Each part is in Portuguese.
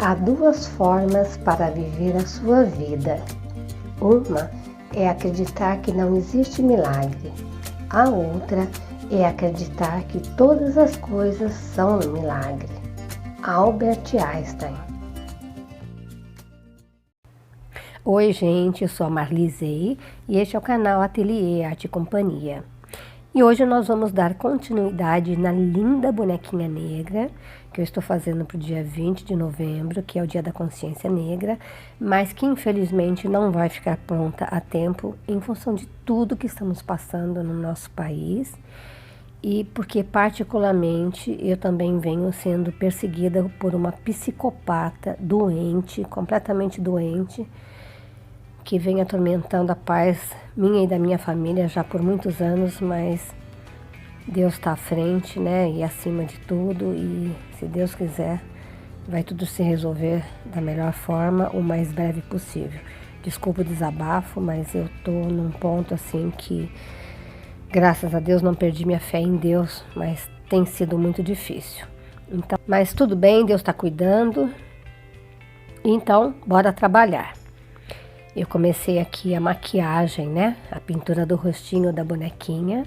Há duas formas para viver a sua vida. Uma é acreditar que não existe milagre. A outra é acreditar que todas as coisas são um milagre. Albert Einstein. Oi gente, eu sou a Marlizei e este é o canal Ateliê Arte e Companhia. E hoje nós vamos dar continuidade na linda bonequinha negra que eu estou fazendo para o dia 20 de novembro, que é o Dia da Consciência Negra, mas que infelizmente não vai ficar pronta a tempo em função de tudo que estamos passando no nosso país e porque particularmente eu também venho sendo perseguida por uma psicopata doente, completamente doente, que vem atormentando a paz minha e da minha família já por muitos anos, mas Deus está à frente, né, e acima de tudo, e se Deus quiser, vai tudo se resolver da melhor forma, o mais breve possível. Desculpa o desabafo, mas eu tô num ponto assim que, graças a Deus, não perdi minha fé em Deus, mas tem sido muito difícil. Então, mas tudo bem, Deus está cuidando, então bora trabalhar. Eu comecei aqui a maquiagem, né, a pintura do rostinho da bonequinha.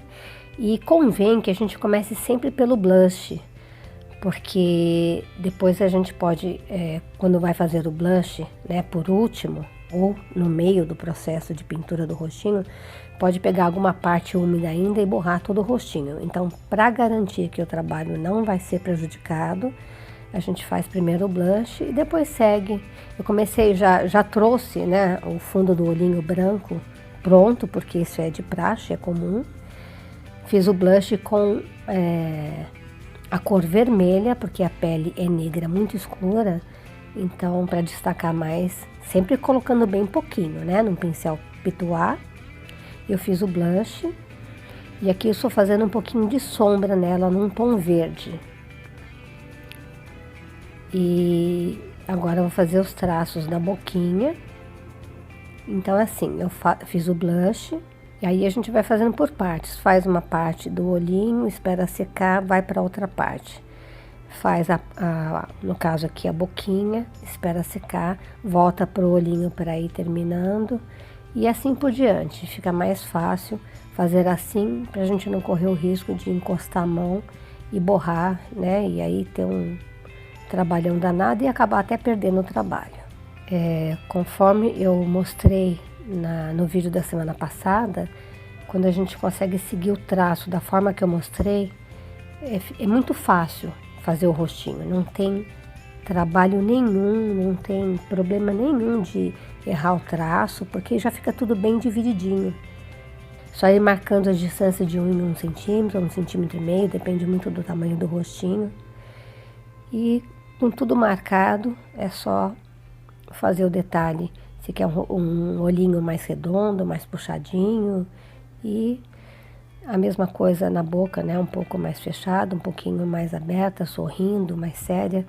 E convém que a gente comece sempre pelo blush, porque depois a gente pode, quando vai fazer o blush, né, por último, ou no meio do processo de pintura do rostinho, pode pegar alguma parte úmida ainda e borrar todo o rostinho. Então, para garantir que o trabalho não vai ser prejudicado, a gente faz primeiro o blush e depois segue. Eu comecei, já trouxe, né, o fundo do olhinho branco pronto, porque isso é de praxe, é comum. Fiz o blush com a cor vermelha, porque a pele é negra muito escura, então para destacar mais, sempre colocando bem pouquinho, né, num pincel pituá, eu fiz o blush, e aqui eu estou fazendo um pouquinho de sombra nela, num tom verde. E agora eu vou fazer os traços da boquinha. Então assim, eu fiz o blush. E aí a gente vai fazendo por partes, faz uma parte do olhinho, espera secar, vai para outra parte. Faz, no caso aqui, a boquinha, espera secar, volta para o olhinho para ir terminando. E assim por diante, fica mais fácil fazer assim, para a gente não correr o risco de encostar a mão e borrar, né? E aí ter um trabalhão danado e acabar até perdendo o trabalho. Conforme eu mostrei no vídeo da semana passada, quando a gente consegue seguir o traço da forma que eu mostrei, é muito fácil fazer o rostinho, não tem trabalho nenhum, não tem problema nenhum de errar o traço, porque já fica tudo bem divididinho. Só ir marcando as distâncias de 1 em 1 centímetro, 1,5 centímetros, depende muito do tamanho do rostinho. E com tudo marcado, é só fazer o detalhe. Se quer um olhinho mais redondo, mais puxadinho, e a mesma coisa na boca, né? Um pouco mais fechada, um pouquinho mais aberta, sorrindo, mais séria.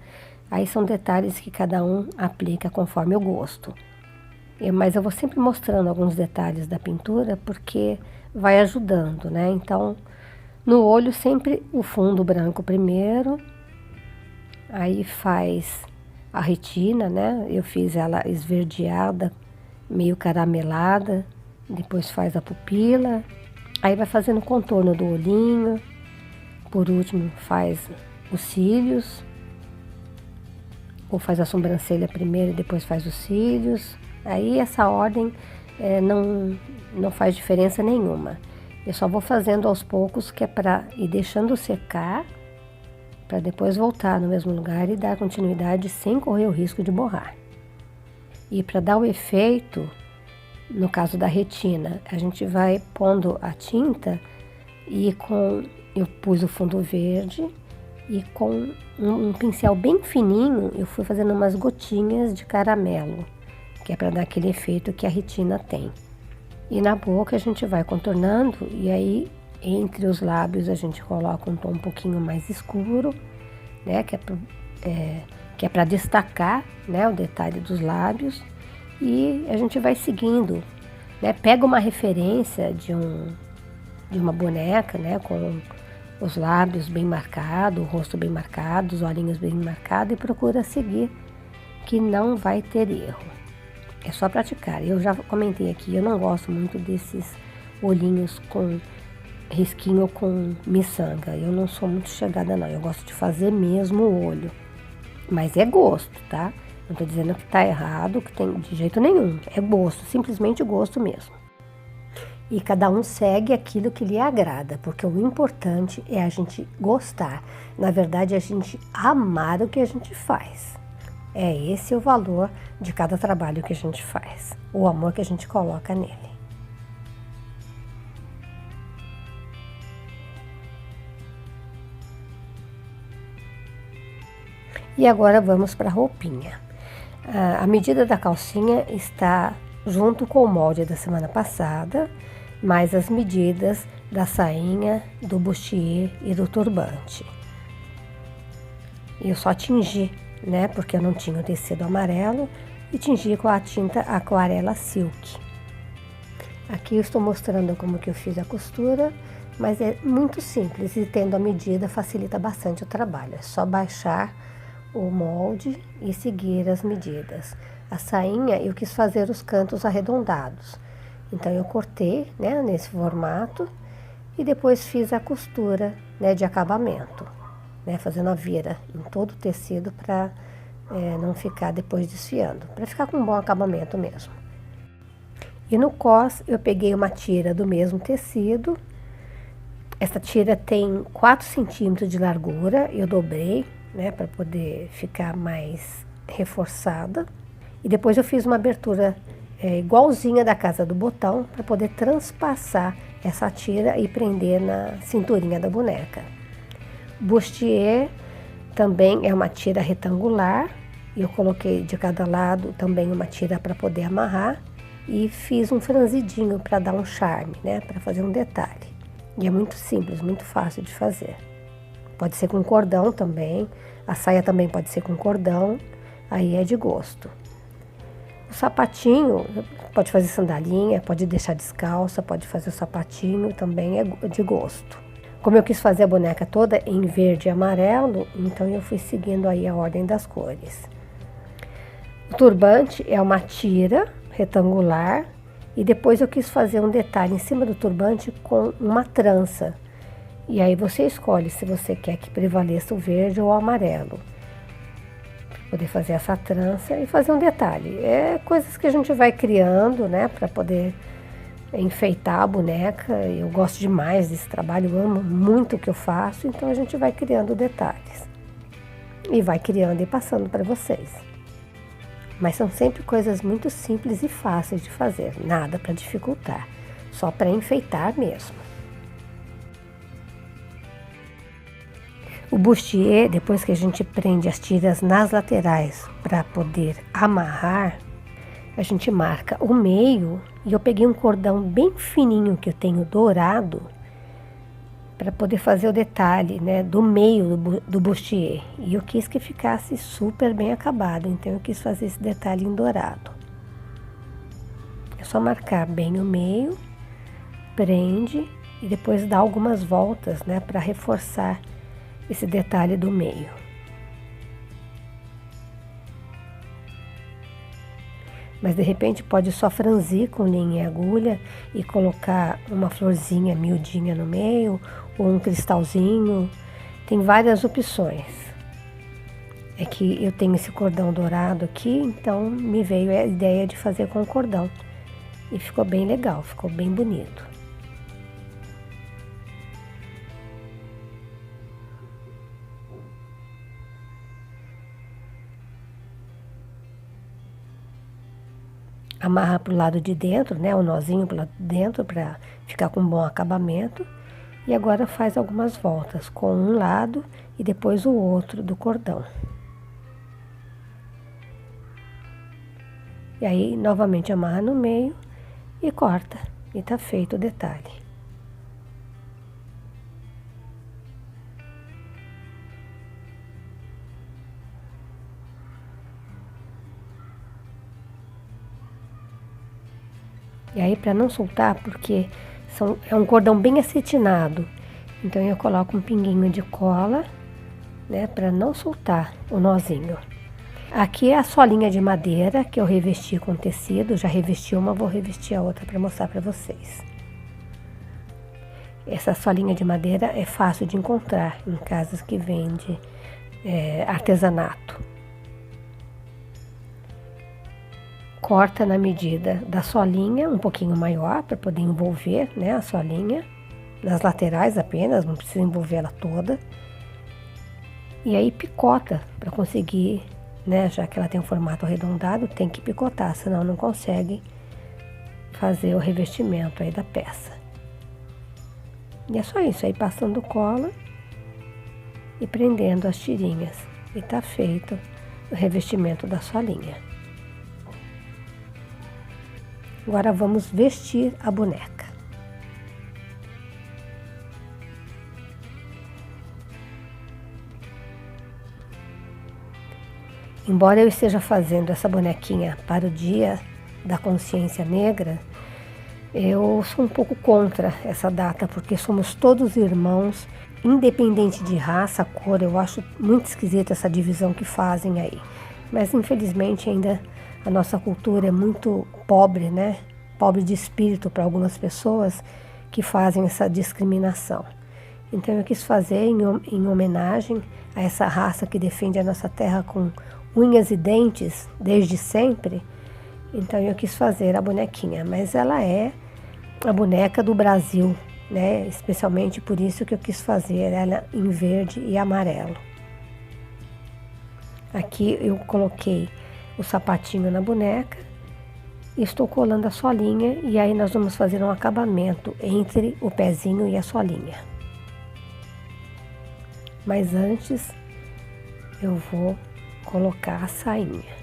Aí são detalhes que cada um aplica conforme o gosto. Mas eu vou sempre mostrando alguns detalhes da pintura, porque vai ajudando, né? Então, no olho sempre o fundo branco primeiro, aí faz a retina, né? Eu fiz ela esverdeada, meio caramelada, depois faz a pupila, aí vai fazendo o contorno do olhinho, por último faz os cílios, ou faz a sobrancelha primeiro e depois faz os cílios. Aí essa ordem não faz diferença nenhuma. Eu só vou fazendo aos poucos, que é para ir deixando secar, para depois voltar no mesmo lugar e dar continuidade sem correr o risco de borrar. E para dar o efeito, no caso da retina, a gente vai pondo a tinta e eu pus o fundo verde e com um pincel bem fininho eu fui fazendo umas gotinhas de caramelo, que é para dar aquele efeito que a retina tem. E na boca a gente vai contornando e aí entre os lábios a gente coloca um tom um pouquinho mais escuro, né, que é para destacar, né, o detalhe dos lábios, e a gente vai seguindo, né, pega uma referência de uma boneca, né, com os lábios bem marcados, o rosto bem marcado, os olhinhos bem marcados, e procura seguir, que não vai ter erro. É só praticar. Eu já comentei aqui, eu não gosto muito desses olhinhos com risquinho com miçanga. Eu não sou muito chegada não, eu gosto de fazer mesmo o olho. Mas é gosto, tá? Não tô dizendo que tá errado, que tem de jeito nenhum. É gosto, simplesmente gosto mesmo. E cada um segue aquilo que lhe agrada, porque o importante é a gente gostar. Na verdade, a gente amar o que a gente faz. É esse o valor de cada trabalho que a gente faz, o amor que a gente coloca nele. E agora vamos para a roupinha. A medida da calcinha está junto com o molde da semana passada, mais as medidas da sainha, do bustier e do turbante. Eu só tingi, né, porque eu não tinha o tecido amarelo, e tingi com a tinta Aquarela Silk. Aqui eu estou mostrando como que eu fiz a costura, mas é muito simples e tendo a medida facilita bastante o trabalho. É só baixar o molde e seguir as medidas. A sainha eu quis fazer os cantos arredondados. Então eu cortei, né, nesse formato e depois fiz a costura, né, de acabamento, né, fazendo a vira em todo o tecido para não ficar depois desfiando, para ficar com um bom acabamento mesmo. E no cos eu peguei uma tira do mesmo tecido. Essa tira tem 4 centímetros de largura, eu dobrei, né, para poder ficar mais reforçada. E depois eu fiz uma abertura igualzinha da casa do botão para poder transpassar essa tira e prender na cinturinha da boneca. Bustier também é uma tira retangular e eu coloquei de cada lado também uma tira para poder amarrar e fiz um franzidinho para dar um charme, né, para fazer um detalhe. E é muito simples, muito fácil de fazer. Pode ser com cordão também, a saia também pode ser com cordão, aí é de gosto. O sapatinho, pode fazer sandalinha, pode deixar descalça, pode fazer o sapatinho, também é de gosto. Como eu quis fazer a boneca toda em verde e amarelo, então eu fui seguindo aí a ordem das cores. O turbante é uma tira retangular e depois eu quis fazer um detalhe em cima do turbante com uma trança. E aí você escolhe se você quer que prevaleça o verde ou o amarelo. Poder fazer essa trança e fazer um detalhe. É coisas que a gente vai criando, né, para poder enfeitar a boneca. Eu gosto demais desse trabalho, eu amo muito o que eu faço, então a gente vai criando detalhes. E vai criando e passando para vocês. Mas são sempre coisas muito simples e fáceis de fazer, nada para dificultar, só para enfeitar mesmo. O bustier, depois que a gente prende as tiras nas laterais para poder amarrar, a gente marca o meio e eu peguei um cordão bem fininho que eu tenho dourado para poder fazer o detalhe, né, do meio do bustier. E eu quis que ficasse super bem acabado, então eu quis fazer esse detalhe em dourado. É só marcar bem o meio, prende e depois dá algumas voltas, né, para reforçar esse detalhe do meio. Mas de repente pode só franzir com linha e agulha e colocar uma florzinha miudinha no meio ou um cristalzinho. Tem várias opções. É que eu tenho esse cordão dourado aqui, então me veio a ideia de fazer com cordão. E ficou bem legal, ficou bem bonito. Amarra para o lado de dentro, né, o nozinho para o lado de dentro para ficar com um bom acabamento. E agora faz algumas voltas com um lado e depois o outro do cordão. E aí novamente amarra no meio e corta. E tá feito o detalhe. E aí, para não soltar, porque é um cordão bem acetinado, então eu coloco um pinguinho de cola, né, para não soltar o nozinho. Aqui é a solinha de madeira que eu revesti com tecido, já revesti uma, vou revestir a outra para mostrar para vocês. Essa solinha de madeira é fácil de encontrar em casas que vendem artesanato. Corta na medida da solinha, um pouquinho maior, para poder envolver, né, a solinha, nas laterais apenas, não precisa envolver ela toda. E aí picota para conseguir, né, já que ela tem um formato arredondado, tem que picotar, senão não consegue fazer o revestimento aí da peça. E é só isso, aí passando cola e prendendo as tirinhas. E tá feito o revestimento da solinha. Agora vamos vestir a boneca. Embora eu esteja fazendo essa bonequinha para o Dia da Consciência Negra, eu sou um pouco contra essa data, porque somos todos irmãos, independente de raça, cor. Eu acho muito esquisita essa divisão que fazem aí. Mas infelizmente ainda a nossa cultura é muito pobre, né? Pobre de espírito para algumas pessoas que fazem essa discriminação. Então eu quis fazer em homenagem a essa raça que defende a nossa terra com unhas e dentes desde sempre. Então eu quis fazer a bonequinha, mas ela é a boneca do Brasil, né? Especialmente por isso que eu quis fazer ela em verde e amarelo. Aqui eu coloquei o sapatinho na boneca e estou colando a solinha, e aí nós vamos fazer um acabamento entre o pezinho e a solinha. Mas antes eu vou colocar a sainha.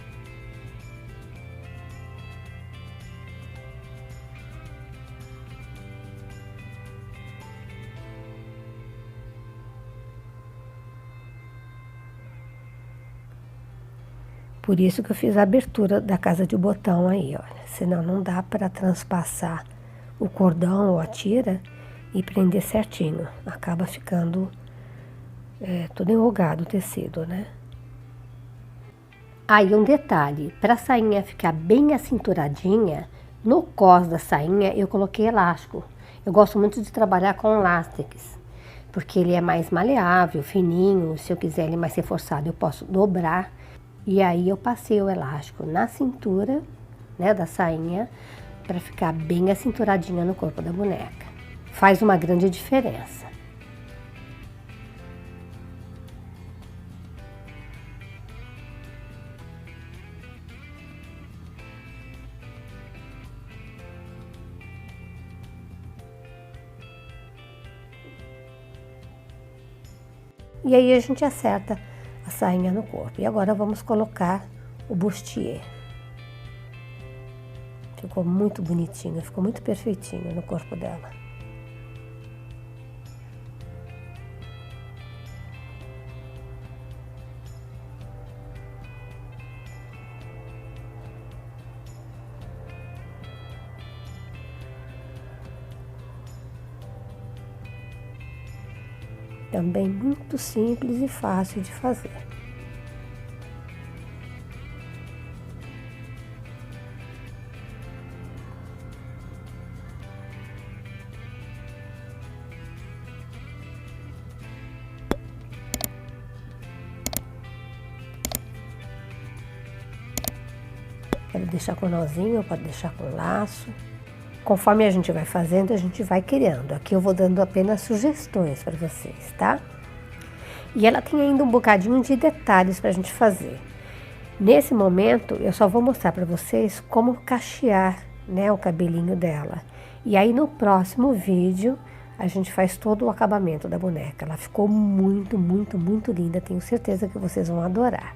Por isso que eu fiz a abertura da casa de botão aí, olha. Senão não dá para transpassar o cordão ou a tira e prender certinho. Acaba ficando todo enrugado o tecido, né? Aí um detalhe, para a sainha ficar bem acinturadinha, no cós da sainha eu coloquei elástico. Eu gosto muito de trabalhar com látex, porque ele é mais maleável, fininho. Se eu quiser ele mais reforçado, eu posso dobrar. E aí eu passei o elástico na cintura, né, da sainha, para ficar bem acinturadinha no corpo da boneca. Faz uma grande diferença. E aí a gente acerta a sainha no corpo. E agora vamos colocar o bustier. Ficou muito bonitinho, ficou muito perfeitinho no corpo dela. Também muito simples e fácil de fazer. Quero deixar com nozinho, pode deixar com laço. Conforme a gente vai fazendo, a gente vai criando. Aqui eu vou dando apenas sugestões para vocês, tá? E ela tem ainda um bocadinho de detalhes para a gente fazer. Nesse momento, eu só vou mostrar para vocês como cachear, né, o cabelinho dela. E aí no próximo vídeo, a gente faz todo o acabamento da boneca. Ela ficou muito, muito, muito linda. Tenho certeza que vocês vão adorar.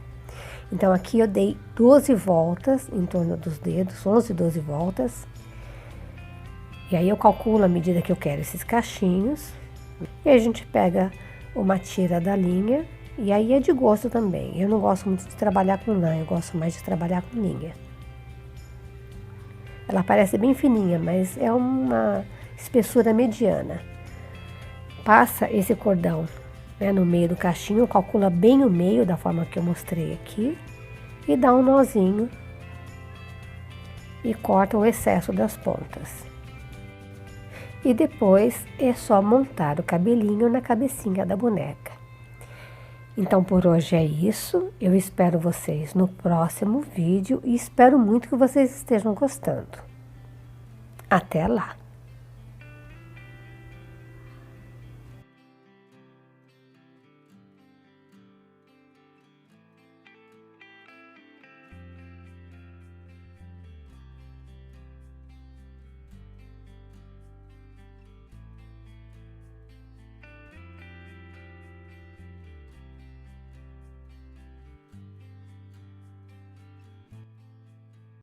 Então aqui eu dei 12 voltas em torno dos dedos, 11, 12 voltas. E aí eu calculo a medida que eu quero esses cachinhos. E aí a gente pega uma tira da linha. E aí é de gosto também. Eu não gosto muito de trabalhar com lã, eu gosto mais de trabalhar com linha. Ela parece bem fininha, mas é uma espessura mediana. Passa esse cordão, né, no meio do cachinho, calcula bem o meio da forma que eu mostrei aqui. e dá um nozinho e corta o excesso das pontas. E depois é só montar o cabelinho na cabecinha da boneca. Então por hoje é isso, eu espero vocês no próximo vídeo e espero muito que vocês estejam gostando. Até lá!